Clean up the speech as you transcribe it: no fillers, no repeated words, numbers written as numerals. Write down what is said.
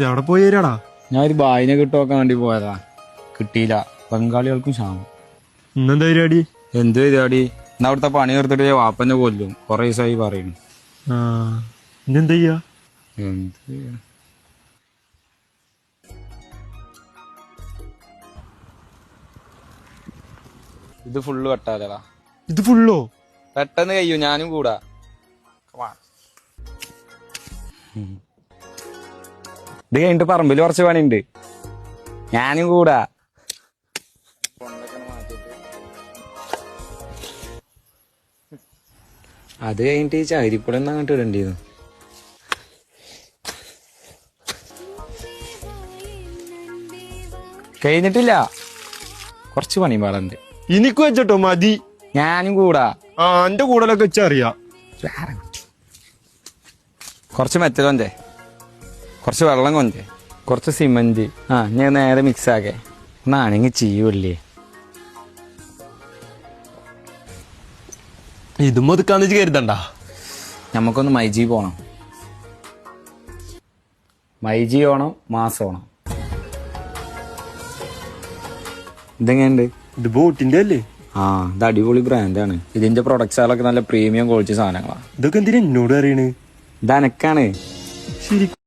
എവിടെ പോയി വരാടാ? ഞാൻ ഒരു ബായിനെ കിട്ടുമൊക്കെ വേണ്ടി പോയതാ, കിട്ടിയില്ല. ബംഗാളികൾക്കും ക്ഷാമം. ഇന്നെന്താ പരിപാടി? എന്ത് പരിപാടി? എന്നാ അവിടുത്തെ പണി തീർത്തിട്ട് വാപ്പന്നെ കൊല്ലും, കൊറേ ദിവസമായി പറയുന്നു. ഇന്നെന്താ ചെയ്യാ? എന്ത് ചെയ്യാ? ഇത് ഫുള്ള് വെട്ടാലടാ. ഇത് ഫുള്ളോ? പെട്ടെന്ന് കഴിയൂ, ഞാനും കൂടാ. ഇത് കഴിഞ്ഞിട്ട് പറമ്പില് കുറച്ച് പണിയുണ്ട്, ഞാനും കൂടാ. അത് കഴിഞ്ഞിട്ട് ഈ ചകിരിപ്പൂടെ ഒന്ന് അങ്ങോട്ട് ഇടണ്ടിരുന്നു. കഴിഞ്ഞിട്ടില്ല, കുറച്ച് പണി പാടുണ്ട്. എനിക്ക് വെച്ചോ മതി. ഞാനും കൂടാ. എന്റെ കൂടലൊക്കെ വെച്ചറിയാ. കുറച്ച് മെറ്റൽ കൊഞ്ചേ, കുറച്ച് വെള്ളം കൊഞ്ചേ, കുറച്ച് സിമന്റ്. ഞാൻ നേരെ മിക്സ് ആക്കേ, ഒന്നാണെങ്കിൽ ചെയ്യൂല്ലേ. ഇതും ഒതുക്കാന്ന് വെച്ച് കരുതണ്ട. നമുക്കൊന്ന് മൈജി പോണം. മൈജി ഓണം, മാസം ഓണം. ഇതെങ്ങനെയുണ്ട്? ഇത് ബോട്ടിന്റെ അല്ലേ? ഇത് അടിപൊളി ബ്രാൻഡാണ്. ഇതിന്റെ പ്രൊഡക്ട്സുകളൊക്കെ നല്ല പ്രീമിയം ക്വാളിറ്റി സാധനങ്ങളാണ്. ഇതൊക്കെ എന്തിനാ എന്നോട് അറിയണ്? ഇത് അനക്കാണ്. ശരി.